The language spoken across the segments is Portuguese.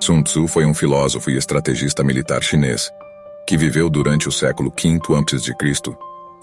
Sun Tzu foi um filósofo e estrategista militar chinês, que viveu durante o século V a.C.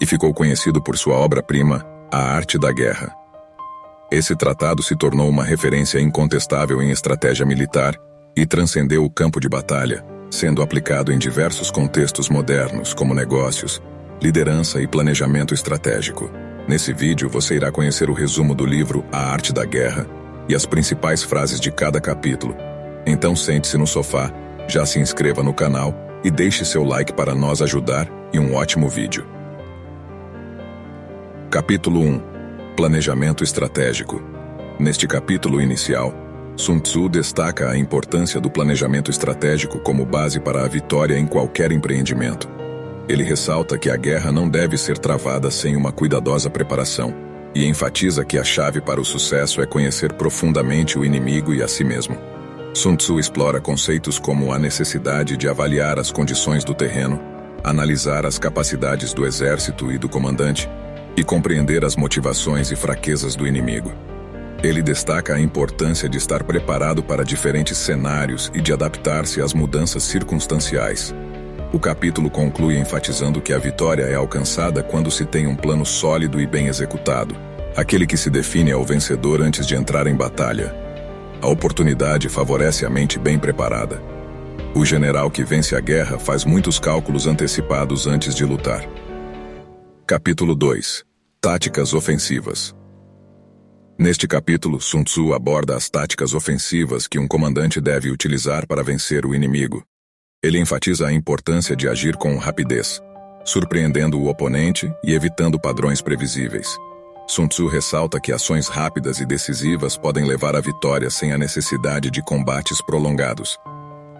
e ficou conhecido por sua obra-prima, A Arte da Guerra. Esse tratado se tornou uma referência incontestável em estratégia militar e transcendeu o campo de batalha, sendo aplicado em diversos contextos modernos como negócios, liderança e planejamento estratégico. Nesse vídeo você irá conhecer o resumo do livro A Arte da Guerra e as principais frases de cada capítulo. Então sente-se no sofá, já se inscreva no canal e deixe seu like para nos ajudar e um ótimo vídeo. Capítulo 1. Planejamento estratégico. Neste capítulo inicial, Sun Tzu destaca a importância do planejamento estratégico como base para a vitória em qualquer empreendimento. Ele ressalta que a guerra não deve ser travada sem uma cuidadosa preparação e enfatiza que a chave para o sucesso é conhecer profundamente o inimigo e a si mesmo. Sun Tzu explora conceitos como a necessidade de avaliar as condições do terreno, analisar as capacidades do exército e do comandante, e compreender as motivações e fraquezas do inimigo. Ele destaca a importância de estar preparado para diferentes cenários e de adaptar-se às mudanças circunstanciais. O capítulo conclui enfatizando que a vitória é alcançada quando se tem um plano sólido e bem executado. Aquele que se define é o vencedor antes de entrar em batalha. A oportunidade favorece a mente bem preparada. O general que vence a guerra faz muitos cálculos antecipados antes de lutar. Capítulo 2. Táticas ofensivas. Neste capítulo, Sun Tzu aborda as táticas ofensivas que um comandante deve utilizar para vencer o inimigo. Ele enfatiza a importância de agir com rapidez, surpreendendo o oponente e evitando padrões previsíveis. Sun Tzu ressalta que ações rápidas e decisivas podem levar à vitória sem a necessidade de combates prolongados.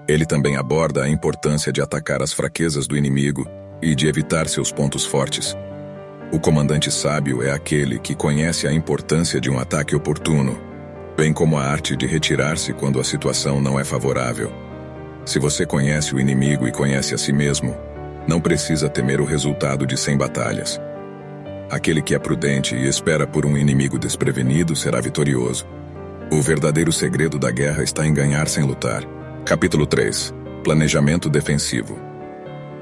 Ele também aborda a importância de atacar as fraquezas do inimigo e de evitar seus pontos fortes. O comandante sábio é aquele que conhece a importância de um ataque oportuno, bem como a arte de retirar-se quando a situação não é favorável. Se você conhece o inimigo e conhece a si mesmo, não precisa temer o resultado de 100 batalhas. Aquele que é prudente e espera por um inimigo desprevenido será vitorioso. O verdadeiro segredo da guerra está em ganhar sem lutar. Capítulo 3. Planejamento defensivo.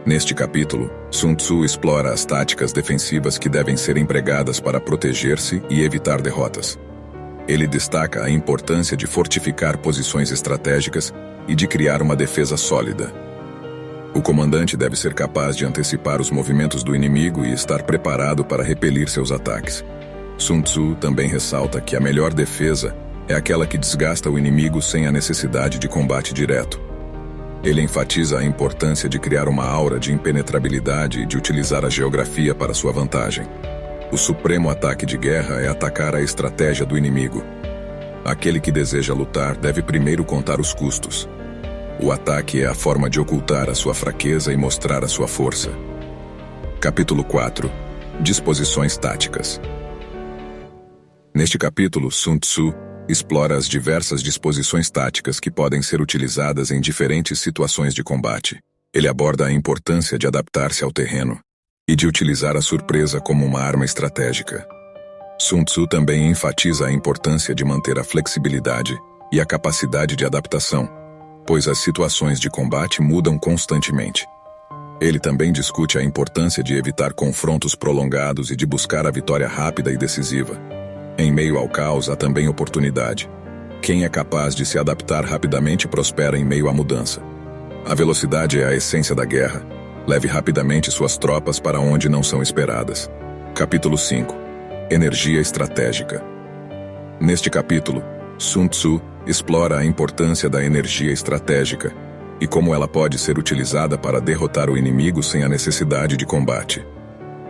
Neste capítulo, Sun Tzu explora as táticas defensivas que devem ser empregadas para proteger-se e evitar derrotas. Ele destaca a importância de fortificar posições estratégicas e de criar uma defesa sólida. O comandante deve ser capaz de antecipar os movimentos do inimigo e estar preparado para repelir seus ataques. Sun Tzu também ressalta que a melhor defesa é aquela que desgasta o inimigo sem a necessidade de combate direto. Ele enfatiza a importância de criar uma aura de impenetrabilidade e de utilizar a geografia para sua vantagem. O supremo ataque de guerra é atacar a estratégia do inimigo. Aquele que deseja lutar deve primeiro contar os custos. O ataque é a forma de ocultar a sua fraqueza e mostrar a sua força. Capítulo 4. Disposições táticas. Neste capítulo, Sun Tzu explora as diversas disposições táticas que podem ser utilizadas em diferentes situações de combate. Ele aborda a importância de adaptar-se ao terreno e de utilizar a surpresa como uma arma estratégica. Sun Tzu também enfatiza a importância de manter a flexibilidade e a capacidade de adaptação, pois as situações de combate mudam constantemente. Ele também discute a importância de evitar confrontos prolongados e de buscar a vitória rápida e decisiva. Em meio ao caos há também oportunidade. Quem é capaz de se adaptar rapidamente prospera em meio à mudança. A velocidade é a essência da guerra. Leve rapidamente suas tropas para onde não são esperadas. Capítulo 5. Energia estratégica. Neste capítulo, Sun Tzu explora a importância da energia estratégica e como ela pode ser utilizada para derrotar o inimigo sem a necessidade de combate.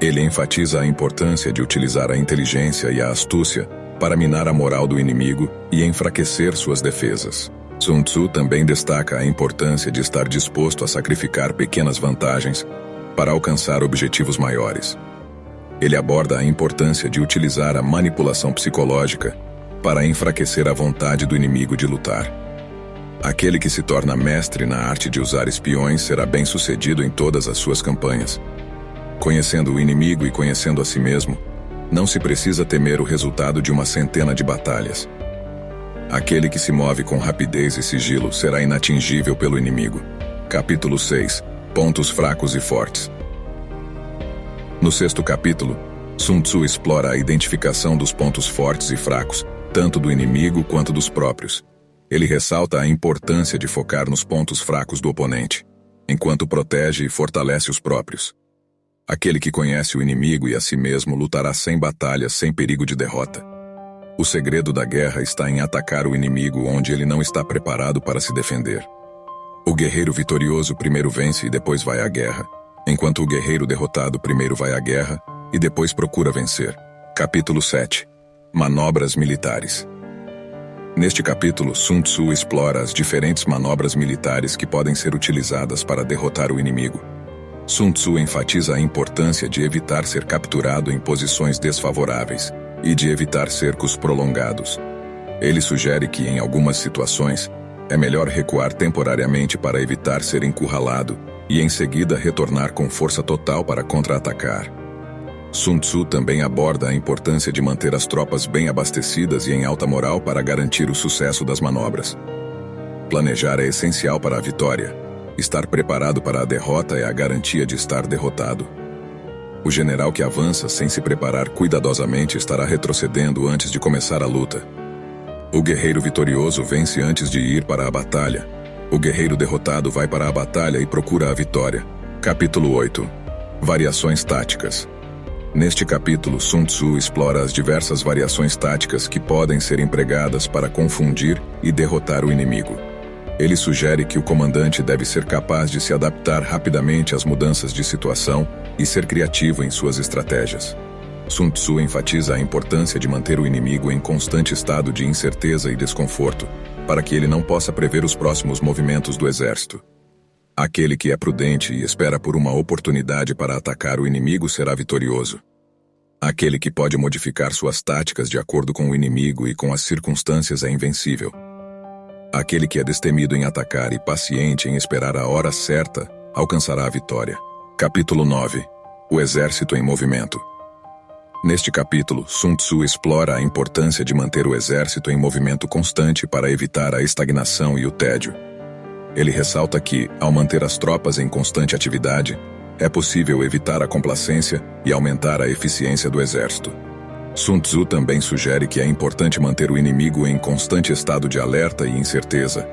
Ele enfatiza a importância de utilizar a inteligência e a astúcia para minar a moral do inimigo e enfraquecer suas defesas. Sun Tzu também destaca a importância de estar disposto a sacrificar pequenas vantagens para alcançar objetivos maiores. Ele aborda a importância de utilizar a manipulação psicológica para enfraquecer a vontade do inimigo de lutar. Aquele que se torna mestre na arte de usar espiões será bem-sucedido em todas as suas campanhas. Conhecendo o inimigo e conhecendo a si mesmo, não se precisa temer o resultado de uma centena de batalhas. Aquele que se move com rapidez e sigilo será inatingível pelo inimigo. Capítulo 6. Pontos fracos e fortes. No 6º capítulo, Sun Tzu explora a identificação dos pontos fortes e fracos, tanto do inimigo quanto dos próprios. Ele ressalta a importância de focar nos pontos fracos do oponente, enquanto protege e fortalece os próprios. Aquele que conhece o inimigo e a si mesmo lutará sem batalhas, sem perigo de derrota. O segredo da guerra está em atacar o inimigo onde ele não está preparado para se defender. O guerreiro vitorioso primeiro vence e depois vai à guerra, enquanto o guerreiro derrotado primeiro vai à guerra e depois procura vencer. Capítulo 7. Manobras militares. Neste capítulo, Sun Tzu explora as diferentes manobras militares que podem ser utilizadas para derrotar o inimigo. Sun Tzu enfatiza a importância de evitar ser capturado em posições desfavoráveis e de evitar cercos prolongados. Ele sugere que, em algumas situações, é melhor recuar temporariamente para evitar ser encurralado e, em seguida, retornar com força total para contra-atacar. Sun Tzu também aborda a importância de manter as tropas bem abastecidas e em alta moral para garantir o sucesso das manobras. Planejar é essencial para a vitória. Estar preparado para a derrota é a garantia de estar derrotado. O general que avança sem se preparar cuidadosamente estará retrocedendo antes de começar a luta. O guerreiro vitorioso vence antes de ir para a batalha. O guerreiro derrotado vai para a batalha e procura a vitória. Capítulo 8. Variações táticas. Neste capítulo, Sun Tzu explora as diversas variações táticas que podem ser empregadas para confundir e derrotar o inimigo. Ele sugere que o comandante deve ser capaz de se adaptar rapidamente às mudanças de situação e ser criativo em suas estratégias. Sun Tzu enfatiza a importância de manter o inimigo em constante estado de incerteza e desconforto, para que ele não possa prever os próximos movimentos do exército. Aquele que é prudente e espera por uma oportunidade para atacar o inimigo será vitorioso. Aquele que pode modificar suas táticas de acordo com o inimigo e com as circunstâncias é invencível. Aquele que é destemido em atacar e paciente em esperar a hora certa alcançará a vitória. Capítulo 9. O exército em movimento. Neste capítulo, Sun Tzu explora a importância de manter o exército em movimento constante para evitar a estagnação e o tédio. Ele ressalta que, ao manter as tropas em constante atividade, é possível evitar a complacência e aumentar a eficiência do exército. Sun Tzu também sugere que é importante manter o inimigo em constante estado de alerta e incerteza,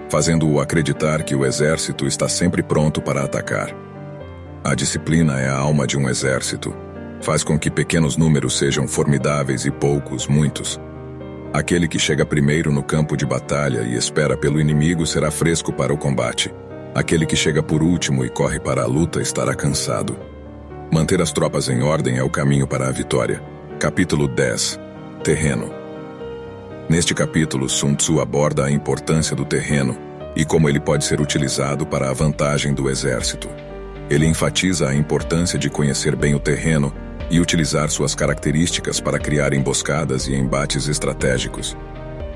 fazendo-o acreditar que o exército está sempre pronto para atacar. A disciplina é a alma de um exército. Faz com que pequenos números sejam formidáveis e poucos, muitos. Aquele que chega primeiro no campo de batalha e espera pelo inimigo será fresco para o combate. Aquele que chega por último e corre para a luta estará cansado. Manter as tropas em ordem é o caminho para a vitória. Capítulo 10. Terreno. Neste capítulo, Sun Tzu aborda a importância do terreno e como ele pode ser utilizado para a vantagem do exército. Ele enfatiza a importância de conhecer bem o terreno e utilizar suas características para criar emboscadas e embates estratégicos.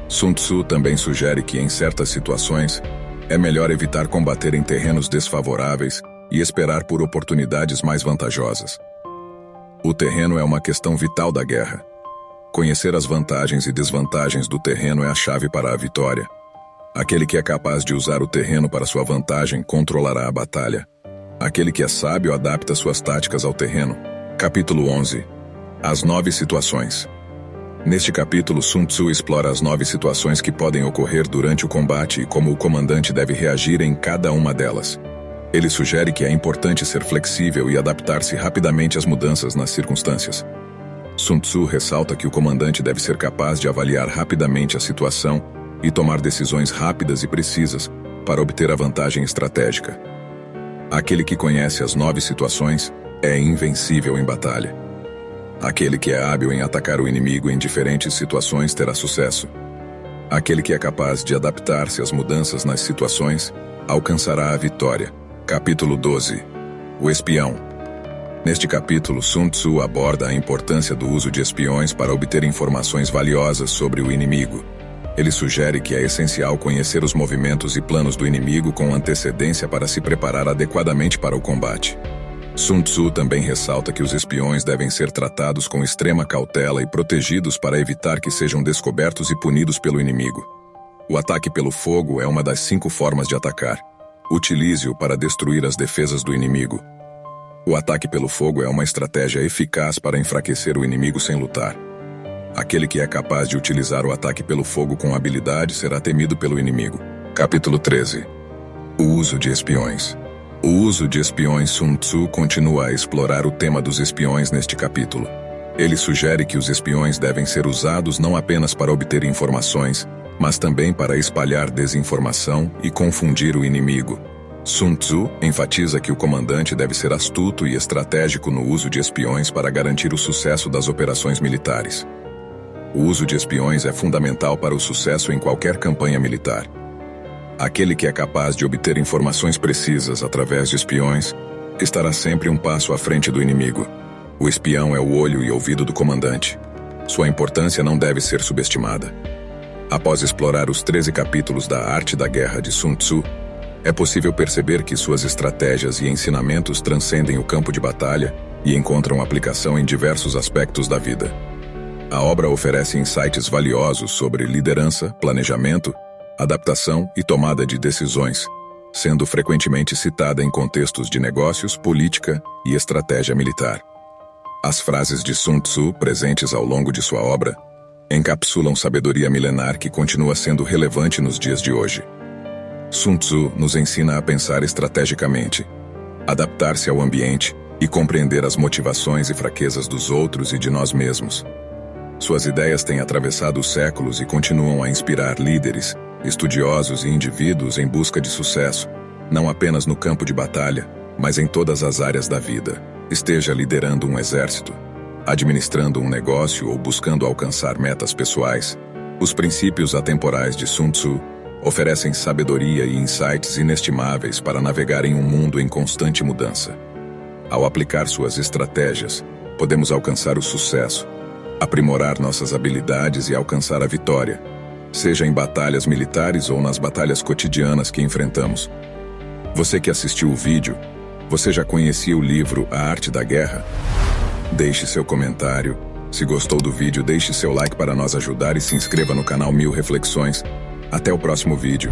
Sun Tzu também sugere que, em certas situações, é melhor evitar combater em terrenos desfavoráveis e esperar por oportunidades mais vantajosas. O terreno é uma questão vital da guerra. Conhecer as vantagens e desvantagens do terreno é a chave para a vitória. Aquele que é capaz de usar o terreno para sua vantagem controlará a batalha. Aquele que é sábio adapta suas táticas ao terreno. Capítulo 11. As 9 situações. Neste capítulo, Sun Tzu explora as 9 situações que podem ocorrer durante o combate e como o comandante deve reagir em cada uma delas. Ele sugere que é importante ser flexível e adaptar-se rapidamente às mudanças nas circunstâncias. Sun Tzu ressalta que o comandante deve ser capaz de avaliar rapidamente a situação e tomar decisões rápidas e precisas para obter a vantagem estratégica. Aquele que conhece as 9 situações é invencível em batalha. Aquele que é hábil em atacar o inimigo em diferentes situações terá sucesso. Aquele que é capaz de adaptar-se às mudanças nas situações alcançará a vitória. Capítulo 12. O espião. Neste capítulo, Sun Tzu aborda a importância do uso de espiões para obter informações valiosas sobre o inimigo. Ele sugere que é essencial conhecer os movimentos e planos do inimigo com antecedência para se preparar adequadamente para o combate. Sun Tzu também ressalta que os espiões devem ser tratados com extrema cautela e protegidos para evitar que sejam descobertos e punidos pelo inimigo. O ataque pelo fogo é uma das 5 formas de atacar. Utilize-o para destruir as defesas do inimigo. O ataque pelo fogo é uma estratégia eficaz para enfraquecer o inimigo sem lutar. Aquele que é capaz de utilizar o ataque pelo fogo com habilidade será temido pelo inimigo. Capítulo 13. O uso de espiões. O uso de espiões. Sun Tzu continua a explorar o tema dos espiões neste capítulo. Ele sugere que os espiões devem ser usados não apenas para obter informações, mas também para espalhar desinformação e confundir o inimigo. Sun Tzu enfatiza que o comandante deve ser astuto e estratégico no uso de espiões para garantir o sucesso das operações militares. O uso de espiões é fundamental para o sucesso em qualquer campanha militar. Aquele que é capaz de obter informações precisas através de espiões estará sempre um passo à frente do inimigo. O espião é o olho e ouvido do comandante. Sua importância não deve ser subestimada. Após explorar os 13 capítulos da Arte da Guerra de Sun Tzu, é possível perceber que suas estratégias e ensinamentos transcendem o campo de batalha e encontram aplicação em diversos aspectos da vida. A obra oferece insights valiosos sobre liderança, planejamento, adaptação e tomada de decisões, sendo frequentemente citada em contextos de negócios, política e estratégia militar. As frases de Sun Tzu presentes ao longo de sua obra encapsulam sabedoria milenar que continua sendo relevante nos dias de hoje. Sun Tzu nos ensina a pensar estrategicamente, adaptar-se ao ambiente e compreender as motivações e fraquezas dos outros e de nós mesmos. Suas ideias têm atravessado os séculos e continuam a inspirar líderes, estudiosos e indivíduos em busca de sucesso, não apenas no campo de batalha, mas em todas as áreas da vida. Esteja liderando um exército, administrando um negócio ou buscando alcançar metas pessoais, os princípios atemporais de Sun Tzu oferecem sabedoria e insights inestimáveis para navegar em um mundo em constante mudança. Ao aplicar suas estratégias, podemos alcançar o sucesso, aprimorar nossas habilidades e alcançar a vitória, seja em batalhas militares ou nas batalhas cotidianas que enfrentamos. Você que assistiu o vídeo, você já conhecia o livro A Arte da Guerra? Deixe seu comentário. Se gostou do vídeo, deixe seu like para nos ajudar e se inscreva no canal Mil Reflexões. Até o próximo vídeo.